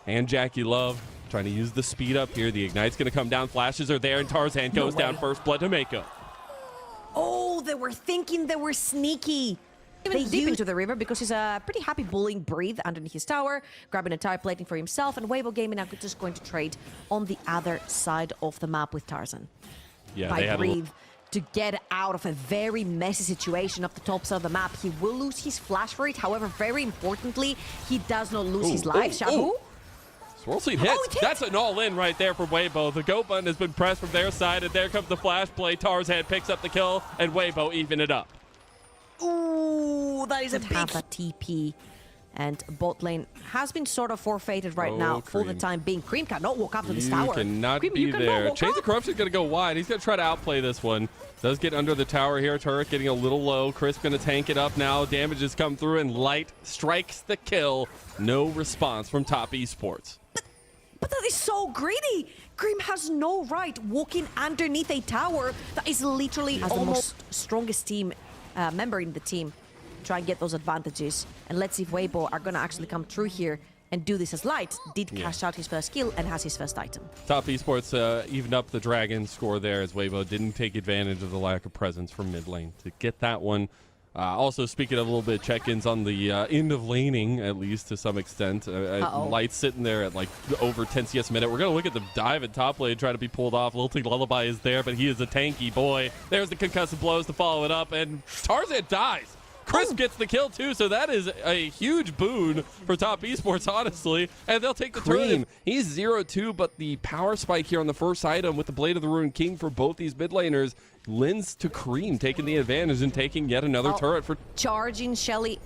and Jackie Love trying to use the speed up here. The Ignite's going to come down. Flashes are there, and Tarzan goes down first blood to Mako. Oh, they were thinking they were sneaky. They deep into the river because he's pretty happy bullying Breathe underneath his tower, grabbing a tire plating for himself, and Weibo Gaming now just going to trade on the other side of the map with Tarzan. Yeah, by Breathe to get out of a very messy situation up the top side of the map. He will lose his flash for it. However, very importantly, he does not lose his life. Shahu? Swirl Seed hits. That's an all-in right there from Weibo. The go button has been pressed from their side, and there comes the flash play. Tarzan picks up the kill, and Weibo even it up. Ooh, that is a big TP. And bot lane has been sort of forfeited right now for the time being. Cream cannot walk up to this tower. Cannot be there. Chains of Corruption is going to go wide. He's going to try to outplay this one. Does get under the tower here. Turret getting a little low. Crisp going to tank it up now. Damage has come through, and Light strikes the kill. No response from top Esports. But that is so greedy. Cream has no right walking underneath a tower that is literally as the most strongest team member in the team. Try and get those advantages, and let's see if Weibo are gonna actually come through here and do this as Light did cash out his first kill and has his first item. Top Esports evened up the Dragon score there as Weibo didn't take advantage of the lack of presence from mid lane to get that one. Also, speaking of a little bit check-ins on the end of laning, at least to some extent. Light's sitting there at like over 10 CS a minute. We're going to look at the dive at top lane, try to be pulled off. Lilting Lullaby is there, but he is a tanky boy. There's the concussive blows to follow it up, and Tarzan dies. Crisp gets the kill too, so that is a huge boon for top Esports, honestly. And they'll take the turn. He's 0-2, but the power spike here on the first item with the Blade of the Ruined King for both these mid laners lends to Cream taking the advantage and taking yet another turret for... Charging Shelly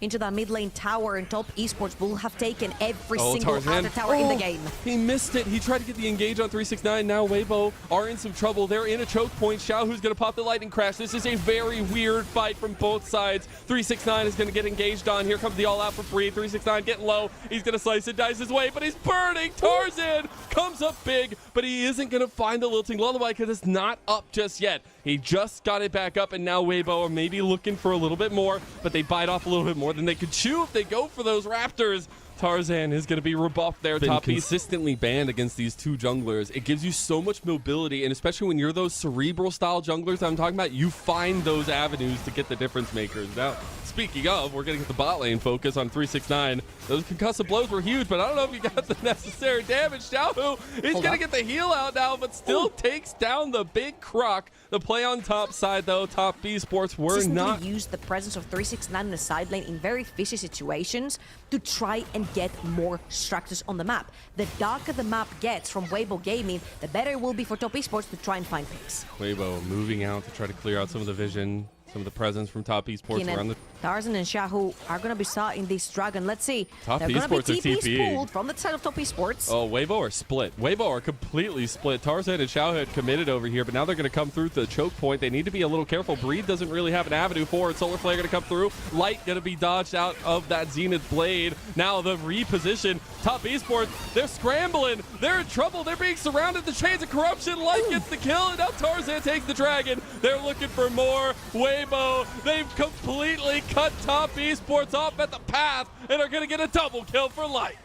into that mid lane tower, and top Esports will have taken every single other tower in the game. He missed it. He tried to get the engage on 369. Now Weibo are in some trouble. They're in a choke point. Xiaohu's going to pop the lightning crash. This is a very weird fight from both sides. 369 is going to get engaged on. Here comes the all-out for free. 369 getting low. He's going to slice and dice his way, but he's burning. Tarzan comes up big, but he isn't going to find the Lilting Lullaby because it's not up just yet. He just got it back up, and now Weibo are maybe looking for a little bit more, but they bite off a little bit more than they could chew if they go for those Raptors. Tarzan is going to be rebuffed there. Top consistently banned against these two junglers. It gives you so much mobility, and especially when you're those cerebral style junglers I'm talking about, you find those avenues to get the difference makers. Now, speaking of, we're going to get the bot lane focus on 369. Those concussive blows were huge, but I don't know if you got the necessary damage. Xiaohu, he's going to get the heal out now, but still takes down the big croc. The play on top side, though, top Esports were not... use the presence of 369 in the side lane in very fishy situations to try and get more structures on the map. The darker the map gets from Weibo Gaming, the better it will be for top Esports to try and find picks. Weibo moving out to try to clear out some of the vision, some of the presence from top Esports around the... Tarzan and Xiaohu are going to be starting this Dragon. Let's see. Top They're Esports going to be TP pulled from the side of top Esports. Oh, Weibo are split. Weibo are completely split. Tarzan and Xiaohu had committed over here, but now they're going to come through the choke point. They need to be a little careful. Breathe doesn't really have an avenue for it. Solar Flare going to come through. Light going to be dodged out of that Zenith Blade. Now the reposition. Top Esports, they're scrambling. They're in trouble. They're being surrounded. The Chains of Corruption. Light gets the kill, and now Tarzan takes the Dragon. They're looking for more. Weibo, they've completely cut top Esports off at the path and are going to get a double kill for Light.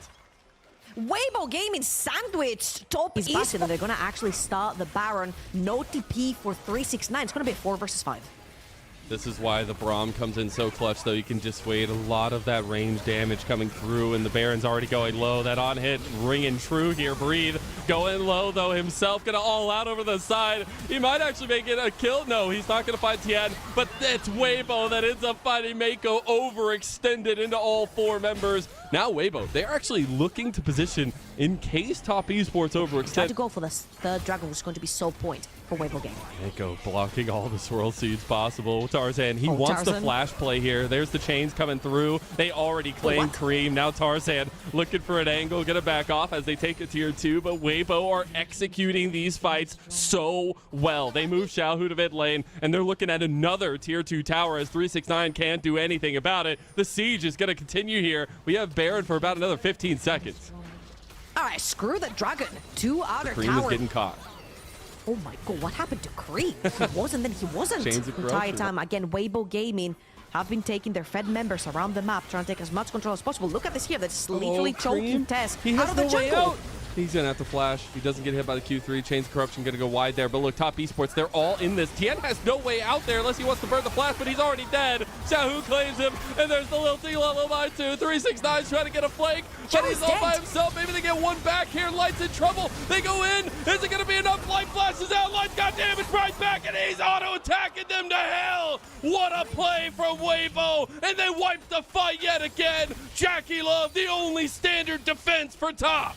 Weibo Gaming sandwiched top Esports. And they're going to actually start the Baron. No TP for 369. It's going to be a 4 versus 5. This is why the Braum comes in so clutch, though. You can just wait a lot of that range damage coming through, and the Baron's already going low. That on-hit ringing true here. Breathe going low, though, himself. Going to all out over the side. He might actually make it a kill. No, he's not going to find Tian, but it's Weibo that ends up finding Mako overextended into all 4 members. Now Weibo, they're actually looking to position in case top Esports overextend. Try to go for the third Dragon, which is going to be so point for Weibo Gaming. Mako blocking all the swirl seeds possible. Tarzan, he wants the flash play here. There's the chains coming through. They already claimed Cream. Now Tarzan looking for an angle, gonna back off as they take a tier 2, but Weibo are executing these fights so well. They move Xiaohu to mid lane, and they're looking at another tier 2 tower as 369 can't do anything about it. The siege is gonna continue here. We have Baron for about another 15 seconds. All right, screw the Dragon. 2 outer Cream is getting caught. Oh my god, what happened to Cream? He wasn't, then he wasn't the entire time. Again, Weibo Gaming have been taking their Fed members around the map, trying to take as much control as possible. Look at this here. That's literally choking TES out of the jungle. He's gonna have to flash. He doesn't get hit by the Q3. Chains of Corruption gonna go wide there. But look, top esports, they're all in this. Tien has no way out there unless he wants to burn the flash, but he's already dead. Xiaohu claims him, and there's the little Lullaby too. 369 trying to get a flank, but he's all by himself. Maybe they get one back here. Light's in trouble. They go in. Is it gonna be enough? Light flashes out. Light's got damage right back, and he's auto-attacking them to hell. What a play from Weibo, and they wipe the fight yet again. Jackie Love, the only standard defense for top.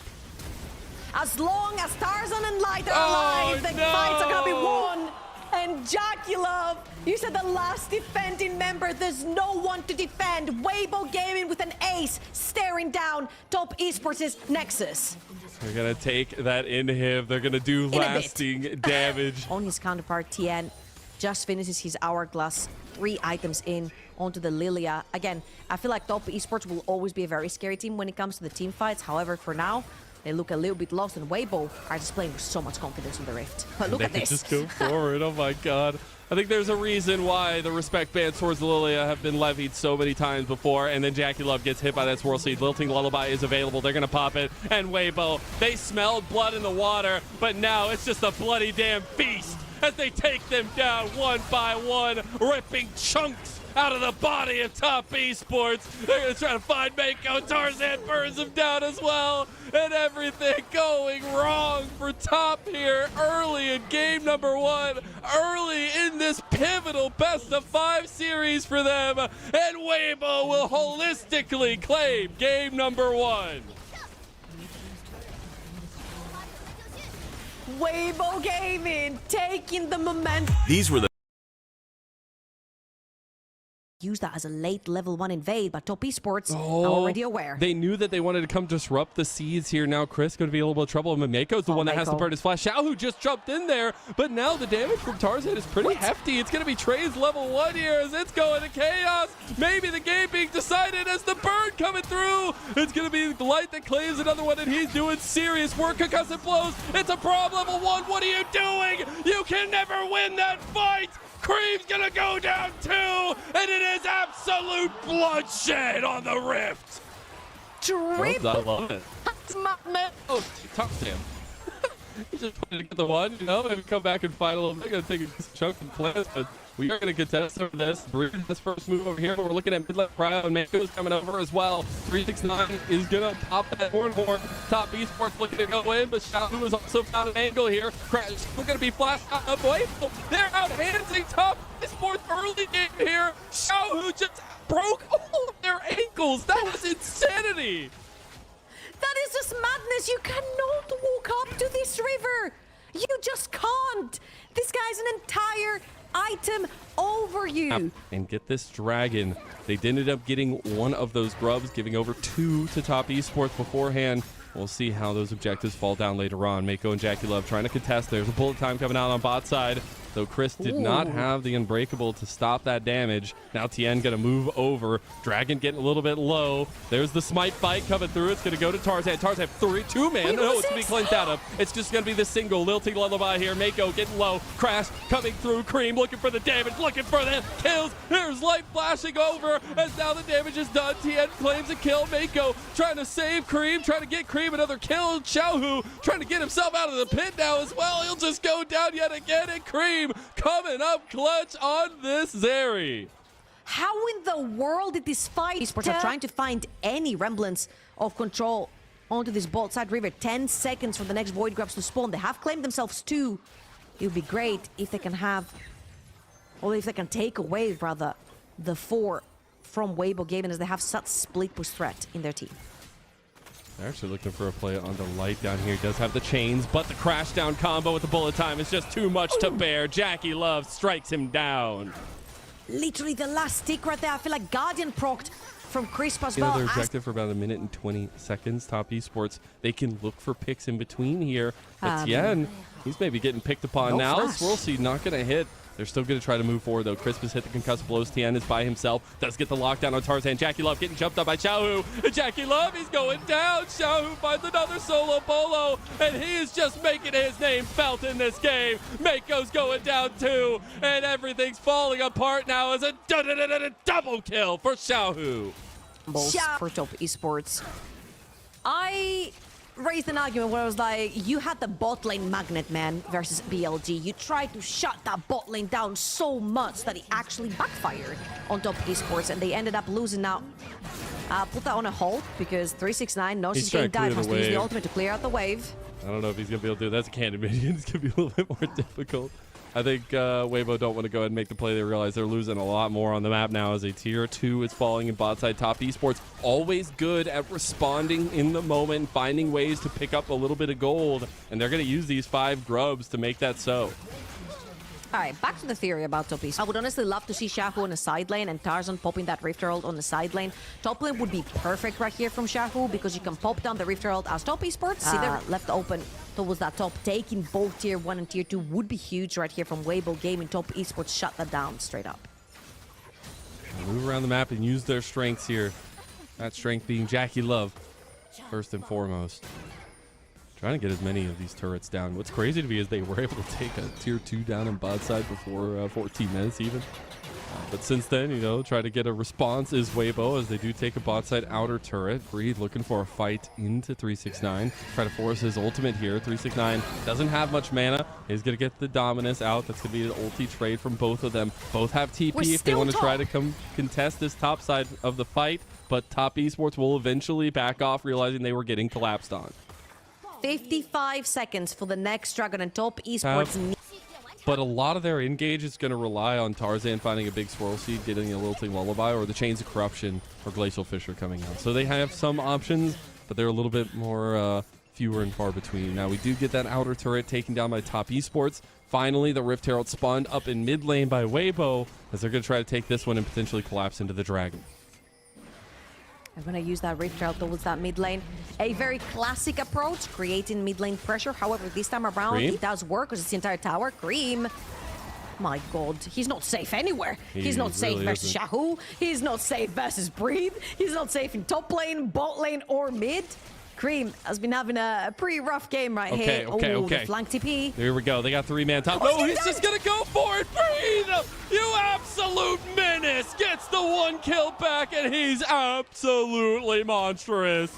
As long as Tarzan and Light are alive, the fights are gonna be won. And Jackie Love, you said the last defending member, there's no one to defend. Weibo Gaming with an ace staring down top esports' Nexus. They're gonna take that inhib. They're gonna do lasting damage. On his counterpart, Tien just finishes his hourglass, 3 items in onto the Lilia. Again, I feel like top esports will always be a very scary team when it comes to the team fights. However, for now, they look a little bit lost, and Weibo are displaying so much confidence in the Rift. But look at this. Just go forward. Oh my god. I think there's a reason why the respect bans towards Lilia have been levied so many times before, and then Jackie Love gets hit by that Swirl Seed. Lilting Lullaby is available. They're going to pop it, and Weibo, they smelled blood in the water, but now it's just a bloody damn feast as they take them down one by one, ripping chunks out of the body of top esports. They're going to try to find Mako. Tarzan burns him down as well. And everything going wrong for top here early in game number 1. Early in this pivotal best-of-5 series for them. And Weibo will holistically claim game number 1. Weibo Gaming taking the momentum. These were the use that as a late level 1 invade, but top esports are already aware. They knew that they wanted to come disrupt the seeds here. Now Chris going to be a little bit of trouble. Mako's the one that has to burn his flash. Xiaohu just jumped in there, but now the damage from Tarzan is pretty hefty. It's going to be Trey's level 1 here as it's going to chaos. Maybe the game being decided as the burn coming through. It's going to be the Light that claims another one, and he's doing serious work. Concussive blows. It's a prob level 1. What are you doing? You can never win that fight. Cream's gonna go down too, and it is absolute bloodshed on the Rift. Triple. I love it. Oh, tough him. He just wanted to get the one, you know, maybe come back and fight a little bit. Gonna take a chunk of plans, but we are gonna contest over this. This first move over here, but we're looking at mid-left cryo, and Mako is coming over as well. 369 is gonna pop that horn. Top esports looking to go in, but Xiaohu has also found an angle here. Crash, we're gonna be flashed out of way. They're out-handing top esports early game here. Xiaohu just broke all of their ankles. That was insanity. That is just madness. You cannot walk up to this river. You just can't. This guy's an entire item over you. And get this dragon. They did end up getting one of those grubs, giving over 2 to top esports beforehand. We'll see how those objectives fall down later on. Mako and Jackie Love trying to contest. There's a bullet time coming out on bot side. Though Chris did not have the Unbreakable to stop that damage. Now Tien going to move over. Dragon getting a little bit low. There's the smite bite coming through. It's going to go to Tarzan. Tarzan 2-man. No, it's going to be cleansed out of. It's just going to be the single. Lilting Lullaby here. Mako getting low. Crash coming through. Cream looking for the damage. Looking for the kills. There's light flashing over as now the damage is done. Tien claims a kill. Mako trying to save Cream. Trying to get Cream another kill. Xiaohu trying to get himself out of the pit now as well. He'll just go down yet again. And Cream coming up clutch on this Zeri. How in the world did this fight? Esports are trying to find any remnants of control onto this bot side river. 10 seconds for the next Void Grabs to spawn. They have claimed themselves 2. It would be great if they can have, or if they can take away, rather, the 4 from Weibo Gaming, as they have such split push threat in their team. They're actually looking for a play on the Light down here. He does have the chains, but the crash down combo with the bullet time is just too much to bear. Jackie Love strikes him down. Literally the last stick right there. I feel like Guardian procced from Crisp as well. Their objective for about 1 minute and 20 seconds. Top esports, they can look for picks in between here. But Tien He's maybe getting picked upon now. Swirl Seed not going to hit. They're still going to try to move forward, though. Crisp has hit the concussive blows. TN is by himself. Does get the lockdown on Tarzan. Jackie Love getting jumped up by Xiaohu. And Jackie Love, he's going down. Xiaohu finds another solo bolo. And he is just making his name felt in this game. Mako's going down, too. And everything's falling apart now as a double kill for Xiaohu. For top esports. I raised an argument where I was like, you had the bot lane magnet, man, versus BLG. You tried to shut that bot lane down so much that it actually backfired on top esports, and they ended up losing now. Put that on a hold because 369 knows he's getting dive, has to use the ultimate to clear out the wave. I don't know if he's going to be able to do it. That's a candid minion. It's going to be a little bit more difficult. I think Weibo don't want to go ahead and make the play. They realize they're losing a lot more on the map now as a tier 2 is falling in bot side. Top esports always good at responding in the moment, finding ways to pick up a little bit of gold, and they're going to use these 5 grubs to make that so. All right, back to the theory about top esports. I would honestly love to see Xiaohu on the side lane and Tarzan popping that Rift Herald on the side lane. Top lane would be perfect right here from Xiaohu because you can pop down the Rift Herald as top esports. See, they're left open towards that top. Taking both tier 1 and tier 2 would be huge right here from Weibo Gaming. Top esports shut that down straight up. Move around the map and use their strengths here. That strength being Jackie Love, first and foremost. Trying to get as many of these turrets down. What's crazy to me is they were able to take a tier 2 down in bot side before 14 minutes even. But since then, you know, try to get a response is Weibo as they do take a bot side outer turret. Breed looking for a fight into 369. Try to force his ultimate here. 369 doesn't have much mana. He's going to get the Dominus out. That's going to be an ulti trade from both of them. Both have TP if they want to try to come contest this top side of the fight. But top esports will eventually back off, realizing they were getting collapsed on. 55 seconds for the next Dragon and top esports. But a lot of their engage is going to rely on Tarzan finding a big Swirl Seed, getting a Lilting Lullaby, or the Chains of Corruption or Glacial Fissure coming out. So they have some options, but they're a little bit more fewer and far between. Now we do get that outer turret taken down by top esports. Finally, the Rift Herald spawned up in mid lane by Weibo as they're going to try to take this one and potentially collapse into the Dragon. I'm going to use that Rift Herald towards that mid lane. A very classic approach, creating mid lane pressure. However, this time around, it does work because it's the entire tower. Cream. My God, he's not safe anywhere. He's not safe versus Xiaohu. He's not safe versus Breathe. He's not safe in top lane, bot lane, or mid. Cream has been having a pretty rough game right here. Okay. The flank TP. Here we go. They got 3-man top. Oh, he's just going to go for it. Breathe! You absolute menace! Gets the 1 kill back, and he's absolutely monstrous.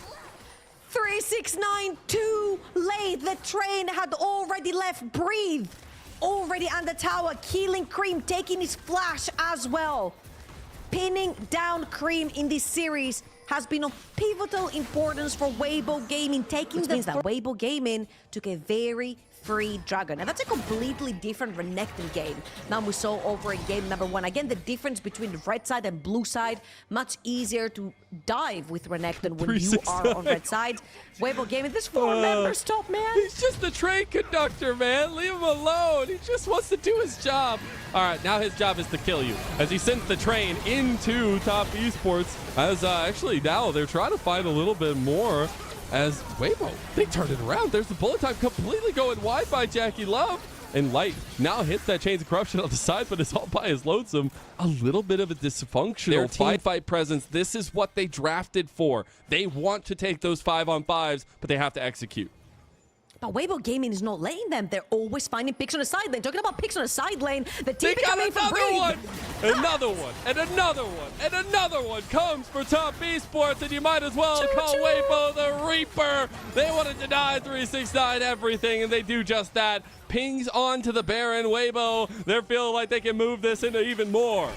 369 too late. The train had already left. Breathe. Already on the tower. Killing Cream, taking his flash as well. Pinning down Cream in this series has been of pivotal importance for Weibo Gaming, taking means that Weibo Gaming took a very free Dragon. And that's a completely different Renekton game than we saw over in game number 1. Again, the difference between the red side and blue side, much easier to dive with Renekton when you are on red side. Weibo Gaming, there's 4 members top, man. He's just the train conductor, man. Leave him alone. He just wants to do his job. All right, now his job is to kill you as he sends the train into top esports. As actually now they're trying to find a little bit more. As Weibo, they turned it around. There's the bullet time completely going wide by Jackie Love. And Light now hits that Chains of Corruption on the side, but is all by his lonesome. A little bit of a dysfunctional team fight presence. This is what they drafted for. They want to take those 5-on-5s, but they have to execute. But Weibo Gaming is not letting them. They're always finding picks on the side lane. Talking about picks on the side lane. The team coming from one. Another one. And another one. And another one comes for top esports. And you might as well call Weibo the Reaper. They want to deny 369 everything. And they do just that. Pings onto the Baron. Weibo, they're feeling like they can move this into even more.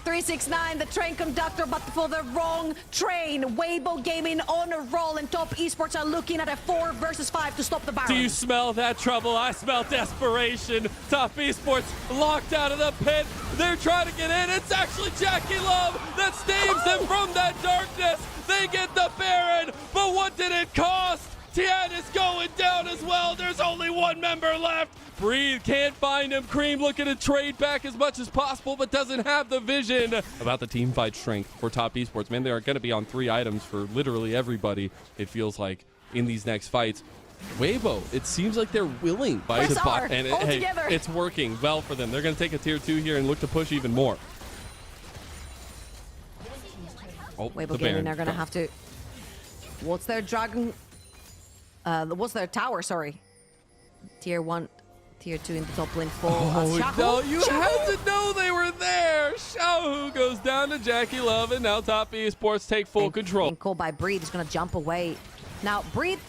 369, the train conductor, but for the wrong train. Weibo Gaming on a roll, and top esports are looking at a 4 versus 5 to stop the Baron. Do you smell that trouble? I smell desperation. Top esports locked out of the pit. They're trying to get in. It's actually Jackie Love that staves them from that darkness. They get the Baron, but what did it cost? TES is going down as well. There's only 1 member left. Breathe, can't find him. Cream looking to trade back as much as possible, but doesn't have the vision. About the team fight strength for top esports, man, they are going to be on 3 items for literally everybody, it feels like, in these next fights. Weibo, it seems like they're willing to buy, and it's working well for them. They're going to take a tier 2 here and look to push even more. Oh, Weibo Gaming are going to have to... What's their dragon... what's their tower, sorry. Tier 1, tier 2 in the top lane for no, you had to know they were there. Xiaohu goes down to Jackie Love, and now Top Esports take full control. And called by Breathe is going to jump away. Now, Breathe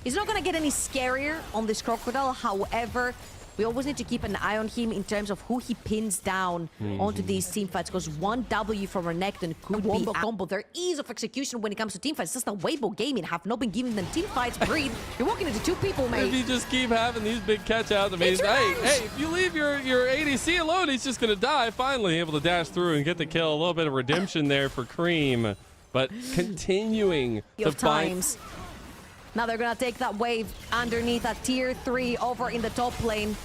is not going to get any scarier on this Crocodile. However, we always need to keep an eye on him in terms of who he pins down onto these team fights, because one W from Renekton could be a combo. Their ease of execution when it comes to team fights, just that Weibo Gaming have not been giving them team fights. Breathe, you're walking into 2 people, mate. If you just keep having these big catch-outs, I mean, hey, if you leave your ADC alone, he's just going to die. Finally able to dash through and get the kill. A little bit of redemption there for Cream, but continuing to fight. Now they're going to take that wave underneath at tier 3 over in the top lane.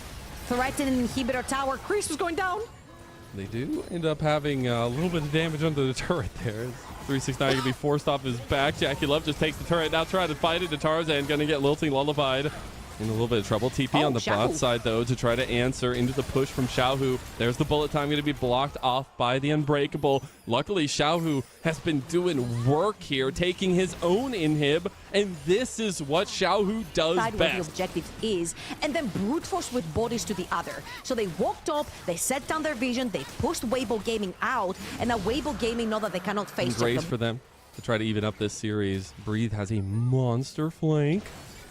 Threatening inhibitor tower. Chris was going down. They do end up having a little bit of damage under the turret there. 369 going to be forced off his back. Jackie Love just takes the turret. Now trying to fight it to Tarzan. Going to get Lilting lullified. In a little bit of trouble. TP on the bot side, though, to try to answer into the push from Xiaohu. There's the bullet time going to be blocked off by the Unbreakable. Luckily, Xiaohu has been doing work here, taking his own inhib, and this is what Xiaohu does best. What the objective is, and then brute force with bodies to the other. So they walked up, they set down their vision, they pushed Weibo Gaming out, and now Weibo Gaming know that they cannot face them. Grace for them to try to even up this series. Breathe has a monster flank.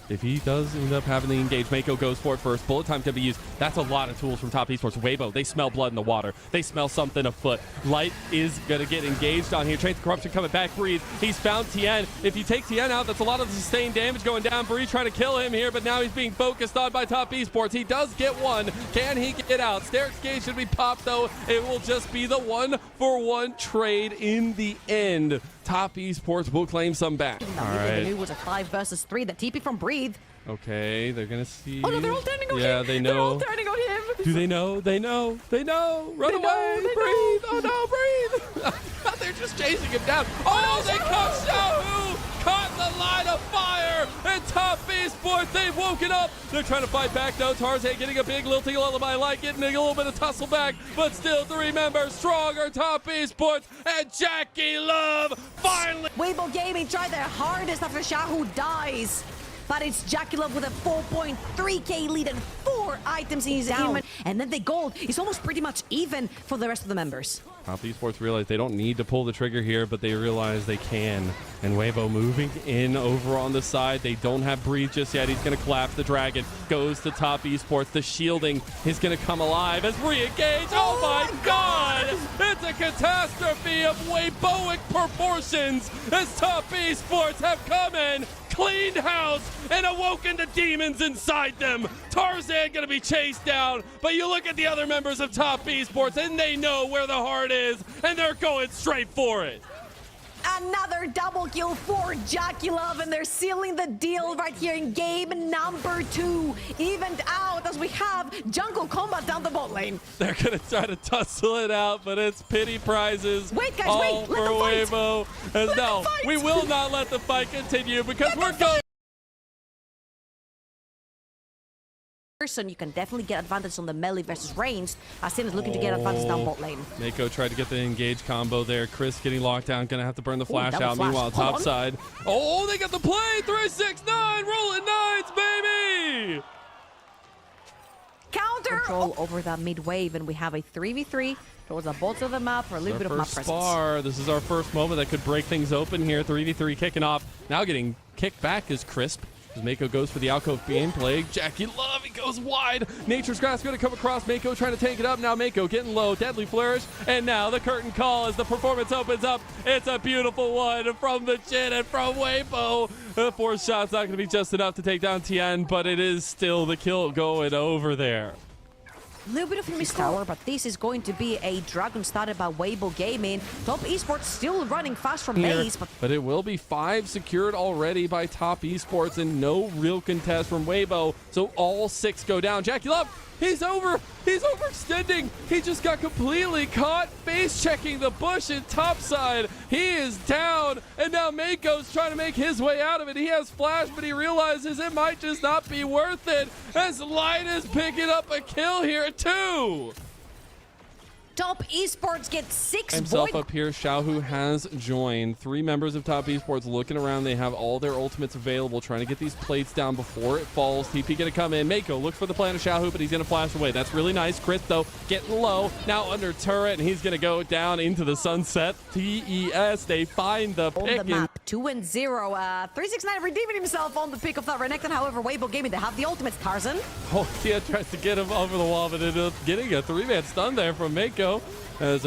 If he does end up having the engage, Mako goes for it first. Bullet time can be used. That's a lot of tools from Top Esports. Weibo, they smell blood in the water. They smell something afoot. Light is going to get engaged on here. Trains of Corruption coming back. Breathe. He's found Tien. If you take Tien out, that's a lot of sustained damage going down. Breathe trying to kill him here, but now he's being focused on by Top Esports. He does get one. Can he get out? Steric's Gate should be popped, though. It will just be the 1-for-1 trade in the end. Top Esports will claim some back. All right. It was a 5 versus 3. The TP from Breathe. Okay, they're gonna see. Oh no, they're all turning on him. Yeah, they know. They're all turning on him. Do they know? They know. They know. Run away. Breathe. Oh no, breathe. They're just chasing him down. Oh, they caught Xiaohu. Caught the line of fire. And Top Esports, they've woken up. They're trying to fight back though. Tarzan getting a big lilting lullaby light, getting a little bit of tussle back, but still 3 members stronger. Top Esports and Jackie Love finally. Weibo Gaming tried their hardest after Xiaohu dies. But it's Jackie Love with a 4.3k lead and 4 items in his inventory. And then the gold is almost pretty much even for the rest of the members. Top Esports realize they don't need to pull the trigger here, but they realize they can. And Weibo moving in over on the side. They don't have Breathe just yet. He's going to collapse the dragon. Goes to Top Esports. The shielding is going to come alive as re-engage. Oh my God! It's a catastrophe of Weiboic proportions as Top Esports have come in, cleaned house, and awoken the demons inside them. Tarzan gonna be chased down, but you look at the other members of Top Esports and they know where the heart is, and they're going straight for it. Another double kill for Jackie Love, and they're sealing the deal right here in game number 2. Evened out as we have jungle combat down the bot lane. They're gonna try to tussle it out, but it's pity prizes. Wait, guys, all wait. for Let them Weibo. fight. No, we will not let the fight continue because we're going. You can definitely get advantage on the melee versus ranged, as Tim is looking to get advantage down bot lane. Mako tried to get the engage combo there. Chris getting locked down, gonna have to burn the flash out. Flash. Meanwhile, top side. Oh, they got the play. 369, rolling 9s, baby. Counter control over that mid wave, and we have a 3v3 towards the bottom of the map for a little bit of map presence. Spar. This is our first moment that could break things open here. 3v3 kicking off. Now getting kicked back is Crisp. As Mako goes for the alcove gameplay. Jackie Love, he goes wide. Nature's Grass going to come across. Mako trying to tank it up. Now Mako getting low. Deadly Flourish. And now the curtain call as the performance opens up. It's a beautiful one from the chin and from Weibo. The 4 shot's not going to be just enough to take down Tien, but it is still the kill going over there. little bit of a missed tower, but this is going to be a dragon started by Weibo Gaming. Top Esports still running fast from base, but it will be 5 secured already by Top Esports and no real contest from Weibo. So all 6 go down. Jackie Love, he's overextending. He just got completely caught face checking the bush in topside. He is down, and now Mako's trying to make his way out of it. He has flash, but he realizes it might just not be worth it as Light is picking up a kill here too. Top Esports gets 6 himself up here. Xiaohu has joined. 3 members of Top Esports looking around. They have all their ultimates available, trying to get these plates down before it falls. TP gonna come in. Mako looks for the plan of Xiaohu, but he's gonna flash away. That's really nice. Chris though getting low. Now under turret, and he's gonna go down into the sunset. TES, they find the pick. On the map, 2-0. 369 redeeming himself on the pick of that Renekton. However, Weibo Gaming, they have the ultimates. Tarzan. Oh, Tia tries to get him over the wall, but ended up getting a 3-man stun there from Mako. As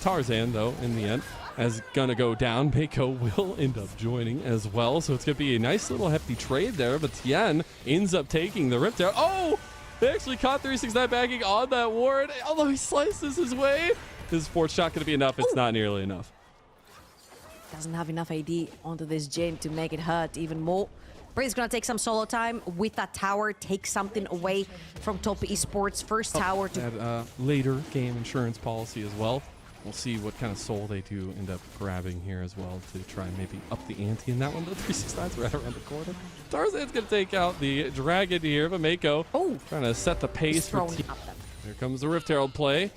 Tarzan, though, in the end, is gonna go down. Mako will end up joining as well, so it's gonna be a nice little hefty trade there, but Tien ends up taking the Rift there. Oh! They actually caught 369 backing on that ward, although he slices his way. His 4th shot gonna be enough. It's not nearly enough. Doesn't have enough AD onto this gym to make it hurt even more. Bree's gonna take some solo time with that tower, take something away from Top Esports. First tower to that later game insurance policy as well. We'll see what kind of soul they do end up grabbing here as well to try and maybe up the ante in that one. The 369's right around the corner. Tarzan's gonna take out the dragon here, but Mako trying to set the pace for Here comes the Rift Herald play.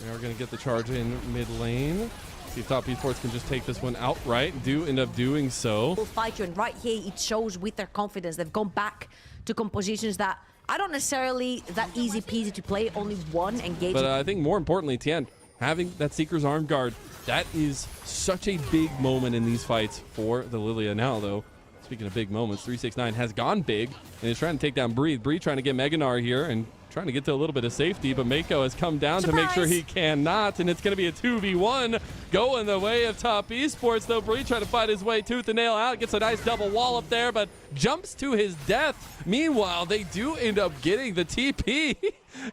They are gonna get the charge in mid lane. See if Top Esports can just take this one outright. Do end up doing so. We'll fight you, and right here it shows with their confidence. They've gone back to compositions that are not necessarily that easy peasy to play. Only one engagement. But I think more importantly, Tien, having that Seeker's Arm Guard, that is such a big moment in these fights for the Lilia. Now, though, speaking of big moments, 369 has gone big and is trying to take down Bree. Bree trying to get Meganar here and trying to get to a little bit of safety, but Mako has come down to make sure he cannot, and it's going to be a 2v1 going the way of Top Esports, though. Bree trying to fight his way tooth and nail out, gets a nice double wall up there, but jumps to his death. Meanwhile, they do end up getting the TP.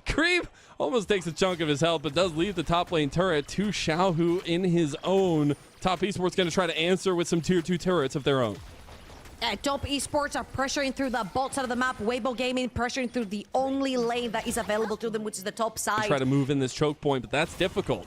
Creep almost takes a chunk of his health, but does leave the top lane turret to Xiaohu in his own. Top Esports going to try to answer with some tier 2 turrets of their own. Top Esports are pressuring through the bot side of the map. Weibo Gaming pressuring through the only lane that is available to them, which is the top side. They try to move in this choke point, but that's difficult.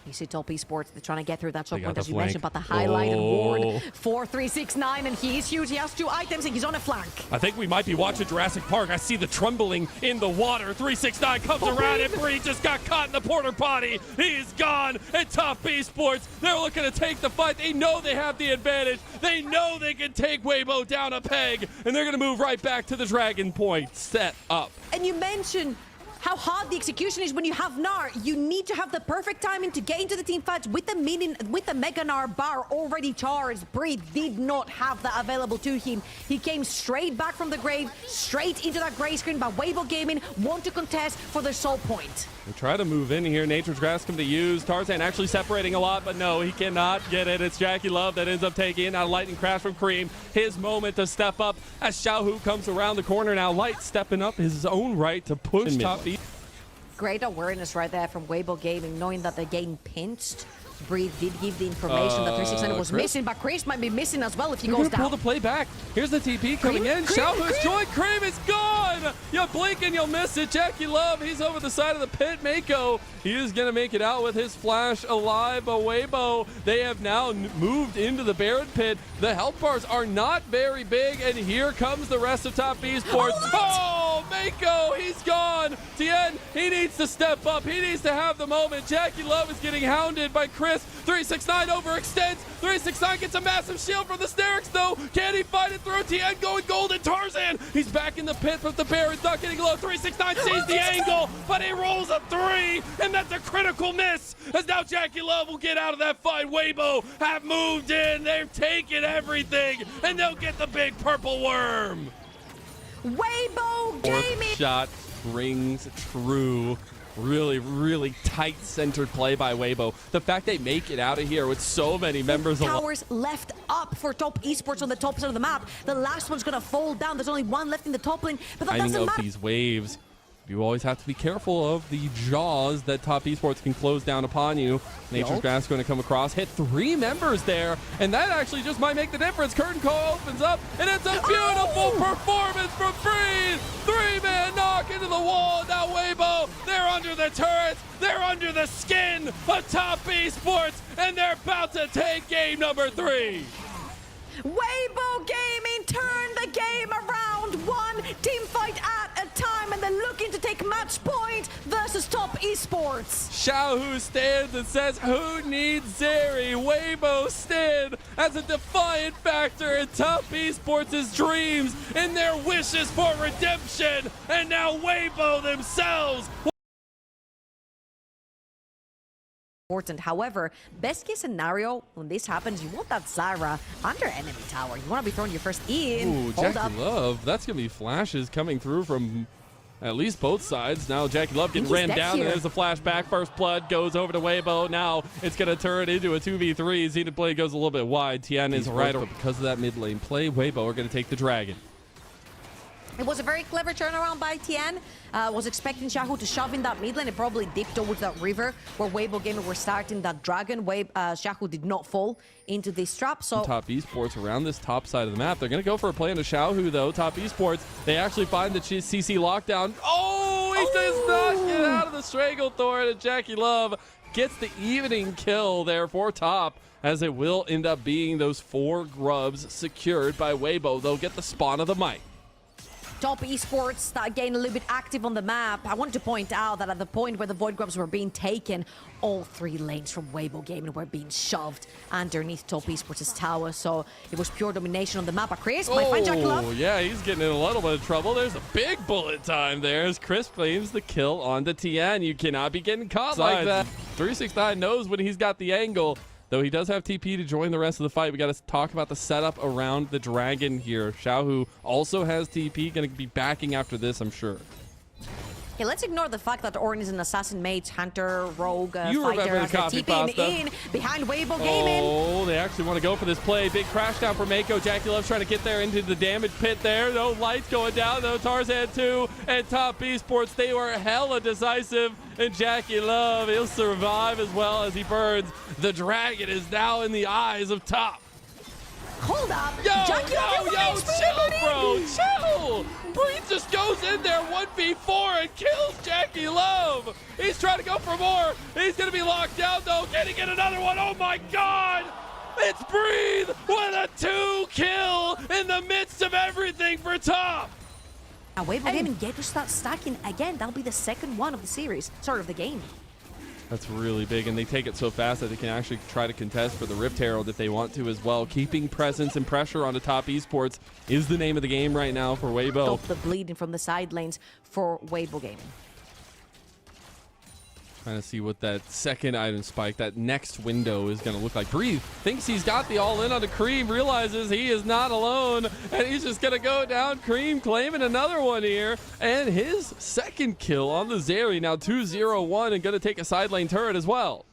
You see Top Esports, they're trying to get through that choke point, as you mentioned, but the highlighted ward for 369, and he is huge. He has 2 items, and he's on a flank. I think we might be watching Jurassic Park. I see the trembling in the water. 369 comes around, and Bree just got caught in the porter potty. He's gone, and Top Esports, they're looking to take the fight. They know they have the advantage. They know they can take Weibo down a peg, and they're going to move right back to the Dragon Point set up. And you mentioned how hard the execution is when you have Gnar. You need to have the perfect timing to get into the team fights with the Mega Gnar bar already charged. Bree did not have that available to him. He came straight back from the grave, straight into that gray screen, but Weibo Gaming want to contest for the soul point. They try to move in here. Nature's Grass come to use. Tarzan actually separating a lot, but no, he cannot get it. It's Jackie Love that ends up taking out a lightning crash from Cream. His moment to step up as Xiaohu comes around the corner now. Light stepping up his own right to push Top. Great awareness right there from Weibo Gaming, knowing that they're getting pinched. Bree did give the information that 369 was missing, but Chris might be missing as well if he goes down. Pull the play back. Here's the TP coming in. Xiaohu's joined. Cream is gone. You blink and you'll miss it. Jackie Love, he's over the side of the pit. Mako, he is going to make it out with his flash alive. But Weibo, they have now moved into the Baron pit. The health bars are not very big, and here comes the rest of Top Esports. Oh, Mako, he's gone. Tien, he needs to step up. He needs to have the moment. Jackie Love is getting hounded by Chris. 369 overextends. 369 gets a massive shield from the Sterix, though. Can he fight it through? Tien going golden. Tarzan, he's back in the pit, but the Baron's not getting low. 369 sees the angle, but he rolls a 3, and that's a critical miss. As now Jackie Love will get out of that fight. Weibo have moved in. They've taken everything, and they'll get the big purple worm. Weibo Gaming. Fourth shot rings true. Really, really tight centered play by Weibo. The fact they make it out of here with so many members of towers left up for Top Esports on the top side of the map. The last one's gonna fall down. There's only one left in the top lane, but that doesn't matter. These waves. You always have to be careful of the jaws that Top Esports can close down upon you. Nature's Grasp going to come across, hit 3 members there, and that actually just might make the difference. Curtain Call opens up, and it's a beautiful performance from Breeze. 3-man knock into the wall. Now Weibo, they're under the turrets, they're under the skin of Top Esports, and they're about to take game number 3. Weibo Gaming turned the game around, one team fight at a time, and they're looking to take match point versus Top Esports. Xiaohu stands and says, who needs Zeri? Weibo stand as a defiant factor in Top Esports' dreams, in their wishes for redemption, and now Weibo themselves. Important. However, best case scenario, when this happens, you want that Zyra under enemy tower. You want to be throwing your first E in. Ooh, Jackie Love. That's going to be flashes coming through from at least both sides. Now Jackie Love getting ran down. And there's a flashback. First blood goes over to Weibo. Now it's going to turn into a 2v3. Zenith Blade goes a little bit wide. Tian is right, but because of that mid lane play, Weibo are going to take the dragon. It was a very clever turnaround by Tian. Was expecting Xiaohu to shove in that mid lane. It probably dipped towards that river where Weibo Gaming were starting that dragon. Xiaohu did not fall into this trap. So Top Esports around this top side of the map. They're going to go for a play into Xiaohu, though. Top Esports, they actually find the CC lockdown. Oh, he does not get out of the Stranglethorn, and Jackie Love gets the evening kill there for Top, as it will end up being those 4 grubs secured by Weibo. They'll get the spawn of the might. Top Esports start getting a little bit active on the map. I want to point out that at the point where the Void Grubs were being taken, all 3 lanes from Weibo Gaming were being shoved underneath Top Esports' tower. So it was pure domination on the map. Chris might find Jackie Love. Oh, yeah, he's getting in a little bit of trouble. There's a big bullet time there as Chris claims the kill on the Tian. You cannot be getting caught like that. 369 knows when he's got the angle. Though he does have TP to join the rest of the fight. We got to talk about the setup around the dragon here. Xiaohu also has TP, going to be backing after this, I'm sure. Okay, let's ignore the fact that Ornn is an assassin, mage, hunter, rogue, fighter. As they're TPing in behind Weibo Gaming. Oh, they actually want to go for this play. Big crash down for Mako. Jackie Love trying to get there into the damage pit there. No lights going down. No Tarzan 2 and Top Esports. They were hella decisive. And Jackie Love, he'll survive as well as he burns. The dragon is now in the eyes of Top. Hold up. Jackie Love, chill, bro. Chill. Breeze just goes in there 1v4 and kills Jackie Love. He's trying to go for more. He's going to be locked down, though. Can he get another one? Oh, my God. It's Breeze with a 2 kill in the midst of everything for Top. Now, Weibo Gaming get to start stacking again. That'll be the second one of the series. Sorry, of the game. That's really big, and they take it so fast that they can actually try to contest for the Rift Herald if they want to as well. Keeping presence and pressure on the Top Esports is the name of the game right now for Weibo. Stop the bleeding from the side lanes for Weibo Gaming. Trying to see what that second item spike, that next window is going to look like. Breathe thinks he's got the all-in on the Cream, realizes he is not alone, and he's just going to go down. Cream claiming another one here, and his second kill on the Zeri, now 2-0-1, and going to take a side lane turret as well.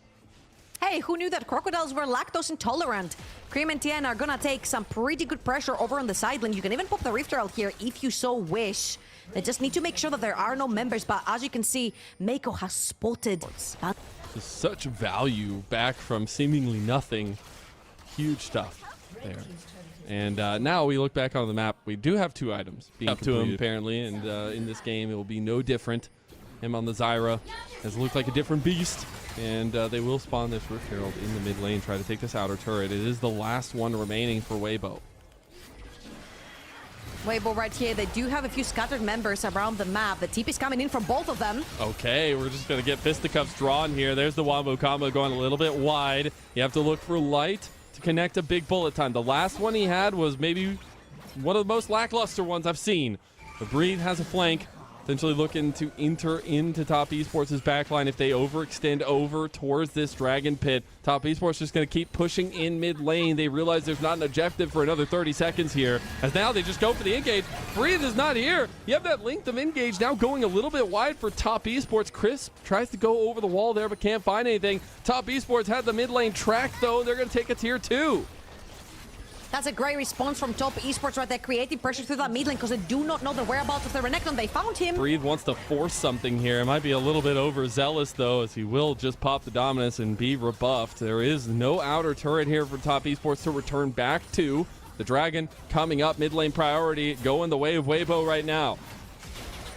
Hey, who knew that crocodiles were lactose intolerant? Cream and Tian are gonna take some pretty good pressure over on the side lane. You can even pop the Rift Herald here if you so wish. They just need to make sure that there are no members, but as you can see, Mako has spotted. Just such value back from seemingly nothing. Huge stuff there. And now we look back on the map. We do have 2 items being up to him, apparently, and in this game it will be no different. Him on the Zyra has looked like a different beast, and they will spawn this Rift Herald in the mid lane, try to take this outer turret. It is the last one remaining for Weibo. Weibo right here, they do have a few scattered members around the map. The TP is coming in from both of them. Okay, we're just going to get fisticuffs drawn here. There's the Wombo combo going a little bit wide. You have to look for light to connect a big bullet time. The last one he had was maybe one of the most lackluster ones I've seen. The Breathe has a flank. Essentially looking to enter into Top Esports' backline if they overextend over towards this Dragon Pit. Top Esports just going to keep pushing in mid lane. They realize there's not an objective for another 30 seconds here, as now they just go for the engage. Breathe is not here. You have that length of engage now going a little bit wide for Top Esports. Chris tries to go over the wall there but can't find anything. Top Esports had the mid lane tracked, though, and they're going to take a tier 2. That's a great response from top esports right there, creating pressure through that mid lane because they do not know the whereabouts of the Renekton. They found him. Breathe wants to force something here. It might be a little bit overzealous, though, as he will just pop the dominance and be rebuffed. There is no outer turret here for top esports to return back to. The Dragon coming up, mid lane priority, going the way of Weibo right now.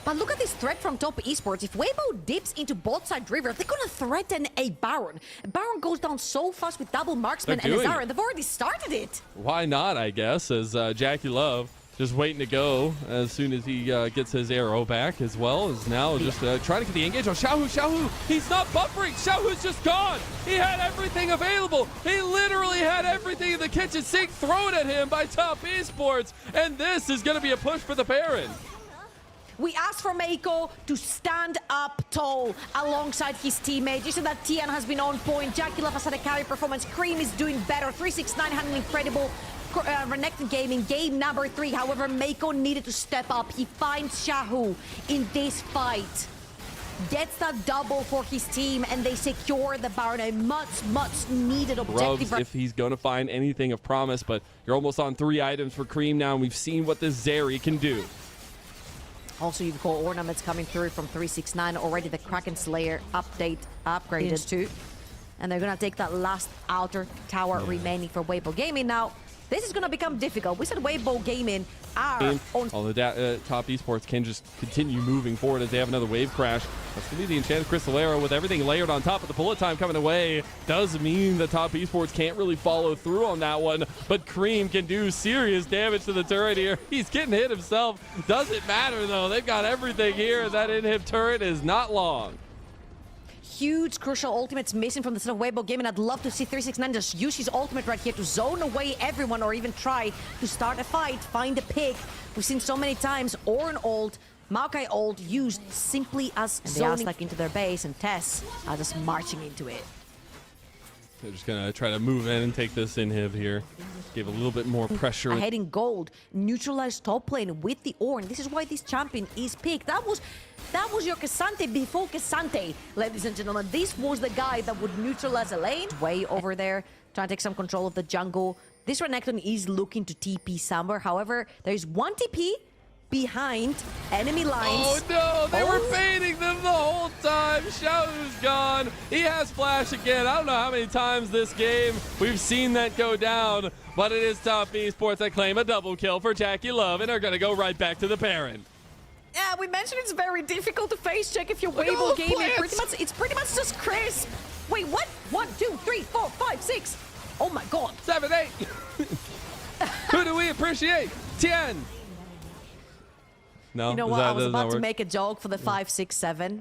But look at this threat from top esports. If Weibo dips into bot side river, they're gonna threaten a Baron. Baron goes down so fast with double marksman and Azara. They've already started it. Why not, I guess, as Jackie Love just waiting to go as soon as he gets his arrow back, as well as now just trying to get the engage on Xiaohu. Xiaohu, he's not buffering. Xiaohu's just gone. He had everything available. He literally had everything in the kitchen sink thrown at him by top esports, and this is going to be a push for the Baron. We asked for Meiko to stand up tall alongside his teammate. You said that Tian has been on point. Jackie Love has had a carry performance. Cream is doing better. 369 had an incredible Renekton Gaming game number 3. However, Meiko needed to step up. He finds Xiaohu in this fight. Gets that double for his team, and they secure the Baron. A much needed objective. If he's going to find anything of promise, but you're almost on 3 items for Cream now, and we've seen what this Zeri can do. Also, you've got ornaments coming through from 369. Already the Kraken Slayer update upgraded too. And they're going to take that last outer tower remaining for Weibo Gaming. Now, this is going to become difficult. We said Weibo Gaming are on... All the top esports can just continue moving forward as they have another wave crash. That's going to be the Enchanted Crystal Arrow with everything layered on top of the bullet time coming away. Does mean the top esports can't really follow through on that one, but Cream can do serious damage to the turret here. He's getting hit himself. Doesn't matter, though. They've got everything here. That inhib turret is not long. Huge crucial ultimates missing from the set of Weibo Gaming. I'd love to see 369 just use his ultimate right here to zone away everyone, or even try to start a fight, find a pick. We've seen so many times Ornn ult, Maokai ult used simply as zoning like into their base, and TES are just marching into it. They're just gonna try to move in and take this inhib here. Give a little bit more pressure. Ahead in gold, neutralized top lane with the Ornn. This is why this champion is picked. That was your Cassante before Cassante, ladies and gentlemen. This was the guy that would neutralize a lane. Way over there, trying to take some control of the jungle. This Renekton is looking to TP somewhere. However, there is one TP behind enemy lines. Oh no, they were baiting them the whole time. Xiaohu's gone. He has flash again. I don't know how many times this game we've seen that go down, but it is top esports that claim a double kill for Jackie Love and are going to go right back to the Baron. Yeah, we mentioned it's very difficult to face check if you're Weibo Gaming. It's pretty much just crisp. Wait, what? 1, 2, 3, 4, 5, 6. Oh my god. 7, 8. Who do we appreciate? 10. No, you know what? I was about to make a joke for the 5, 6, 7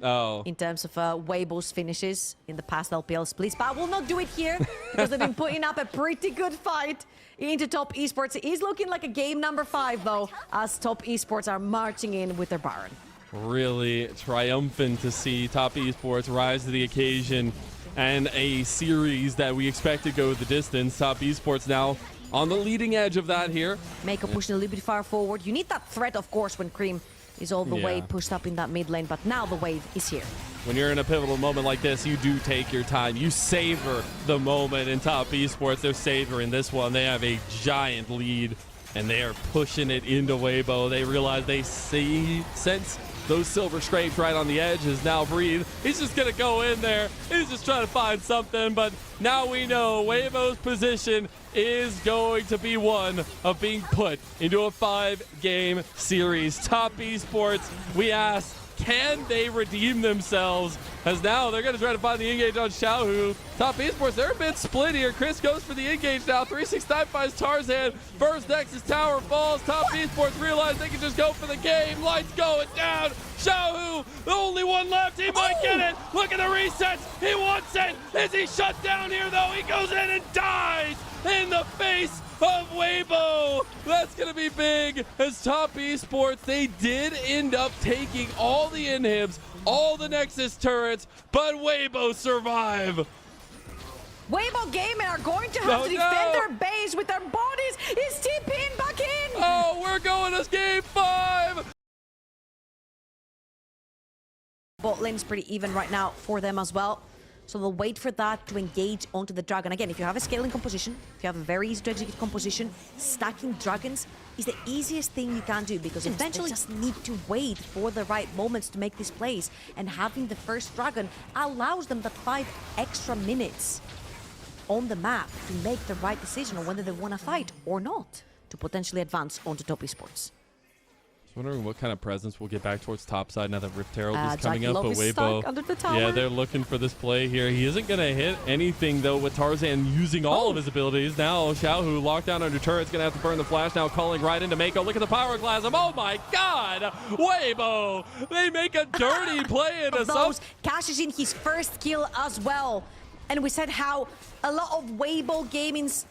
in terms of Weibo's finishes in the past LPL splits, but I will not do it here because they've been putting up a pretty good fight into top esports. It is looking like a game number 5 though, as top esports are marching in with their Baron. Really triumphant to see top esports rise to the occasion, and a series that we expect to go the distance. Top esports now on the leading edge of that here. Meiko pushing a little bit far forward. You need that threat, of course, when Cream is all the way pushed up in that mid lane, but now the wave is here. When you're in a pivotal moment like this, you do take your time. You savor the moment. In top esports, they're savoring this one. They have a giant lead, and they are pushing it into Weibo. They realize they sense those silver scrapes right on the edge. Is now Breathe. He's just going to go in there. He's just trying to find something, but now we know Weibo's position is going to be one of being put into a 5-game series. Top esports, we ask, can they redeem themselves? As now they're going to try to find the engage on Xiaohu. Top esports, they're a bit split here. Chris goes for the engage now. 369 finds Tarzan. First Nexus tower falls. Top esports realize they can just go for the game. Lights going down. Xiaohu, the only one left. He might get it. Look at the resets. He wants it. Is he shut down here though? He goes in and dies in the face of Weibo. That's going to be big, as top esports, they did end up taking all the inhibs, all the Nexus turrets, but Weibo survive. Weibo Gaming are going to have to defend their base with their bodies. Is TPing back in? Oh, we're going to game 5. Bot lane is pretty even right now for them as well. So they'll wait for that to engage onto the dragon. Again, if you have a scaling composition, if you have a very easy to execute composition, stacking dragons is the easiest thing you can do, because eventually you just need to wait for the right moments to make these plays. And having the first dragon allows them that 5 extra minutes on the map to make the right decision on whether they want to fight or not to potentially advance onto top esports. Wondering what kind of presence we'll get back towards top side now that Rift Herald is coming up. But Weibo, under the tower. Yeah, they're looking for this play here. He isn't going to hit anything, though, with Tarzan using all of his abilities. Now, Xiaohu locked down under turret's going to have to burn the flash now, calling right into Mako. Look at the power glass. Oh, my God. Weibo, they make a dirty play into those. Cashes in his first kill as well. And we said how a lot of Weibo Gaming's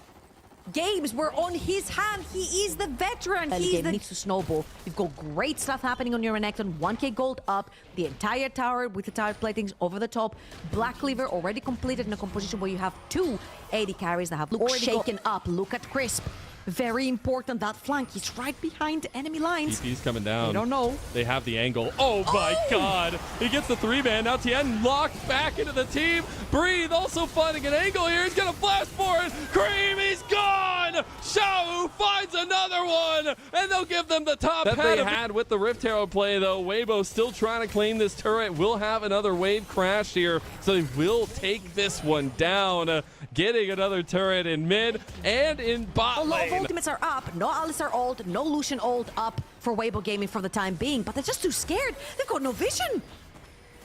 games were on his hand. He is the veteran. He needs to snowball. You've got great stuff happening on your Renekton. 1k gold up, the entire tower with the tire platings over the top. Black Cleaver already completed in a composition where you have 2 AD carries that have already shaken up. Look at Crisp. Very important, that flank. He's right behind enemy lines. TP's coming down. I don't know. They have the angle. Oh my God. He gets the 3-man. Now Tien locked back into the team. Breathe also finding an angle here. He's going to flash for it. Cream, he's gone. Xiao finds another one. And they'll give them the top that they had with the Rift Herald play, though. Weibo still trying to claim this turret. Will have another wave crash here. So they will take this one down. Getting another turret in mid and in bot lane. Ultimates are up. No Alistar ult, no Lucian ult up for Weibo Gaming for the time being, but they're just too scared. They've got no vision.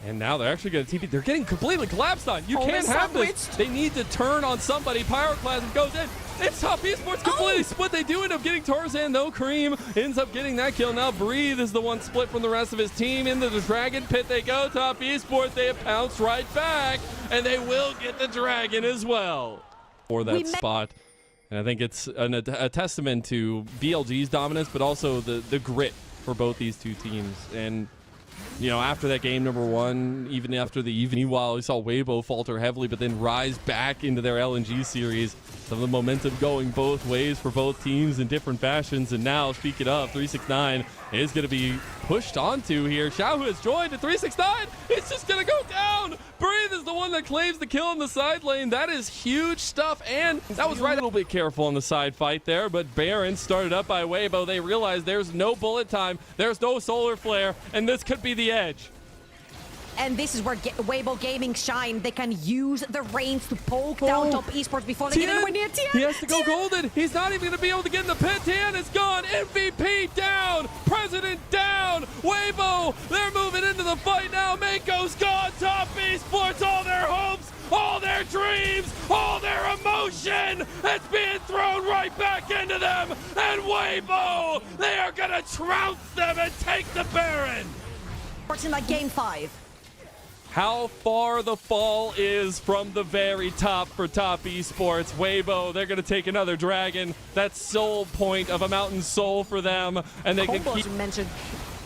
And now they're actually going to TP. They're getting completely collapsed on. You can't have this. They need to turn on somebody. Pyroclasm goes in. It's top esports completely split. They do end up getting Tarzan, though. Cream ends up getting that kill. Now Breathe is the one split from the rest of his team. Into the dragon pit they go. Top esports, they have pounced right back. And they will get the dragon as well for that spot. And I think it's a testament to BLG's dominance, but also the grit for both these two teams. And, you know, after that game number 1, even after the evening, while we saw Weibo falter heavily, but then rise back into their LNG series, some of the momentum going both ways for both teams in different fashions. And now, speaking of, 369 is going to be pushed onto here. Xiao has joined at 369. It's just going to go down. Breathe is the one that claims the kill in the side lane. That is huge stuff. And that was right. A little bit careful on the side fight there, but Baron started up by Weibo. They realized there's no bullet time. There's no solar flare, and this could be the edge. And this is where Weibo Gaming shine. They can use the reins to poke down top esports before they get anywhere near Tien. He has to go golden. He's not even going to be able to get in the pit. Tien is gone. MVP down. President down. Weibo, they're moving into the fight now. Mako's gone. Top esports, all their hopes, all their dreams, all their emotion, it's being thrown right back into them. And Weibo, they are going to trounce them and take the Baron. In like game 5. How far the fall is from the very top for top esports. Weibo, they're going to take another dragon. That's soul point of a mountain soul for them. And they can keep... mentioned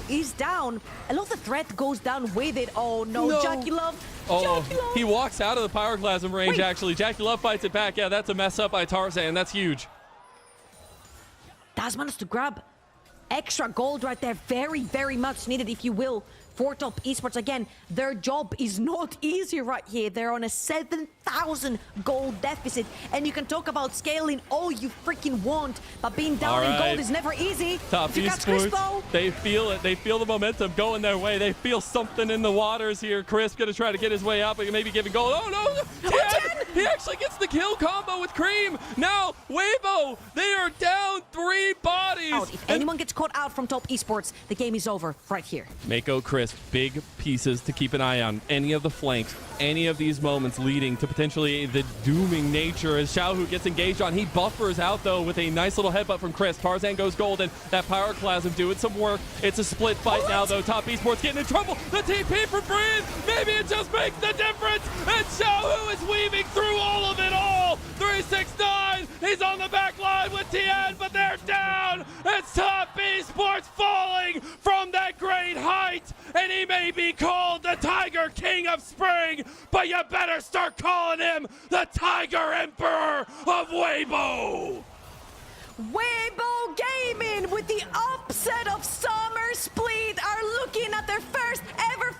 is down. A lot of the threat goes down with it. Oh, no. Jackie Love. Oh, he walks out of the Pyroclasm range, actually. Jackie Love fights it back. Yeah, that's a mess up by Tarzan. That's huge. That's managed to grab extra gold right there. Very, very much needed, if you will, for top esports. Again, their job is not easy right here. They're on a 7,000 gold deficit, and you can talk about scaling all you freaking want, but being down in gold is never easy. Top esports, they feel it. They feel the momentum going their way. They feel something in the waters here. Crisp gonna try to get his way out, but maybe giving gold. Oh no! Tien! He actually gets the kill combo with Cream. Now Weibo, they are down 3 bodies. If anyone gets caught out from top esports, the game is over right here. Mako, Crisp, big pieces to keep an eye on. Any of the flanks, any of these moments leading to potentially the dooming nature as Xiaohu gets engaged on. He buffers out, though, with a nice little headbutt from Crisp. Tarzan goes golden. That Pyroclasm doing some work. It's a split fight now, though. Top esports getting in trouble. The TP for Breathe. Maybe it just makes the difference. And Xiaohu is weaving through all of it all. 369. He's on the back line with Tien, but they're down. It's top esports falling from that great height. And he may be called the Tiger King of Spring, but you better start calling him the Tiger Emperor of Weibo. Weibo Gaming, with the upset of Summer Split, are looking at their first ever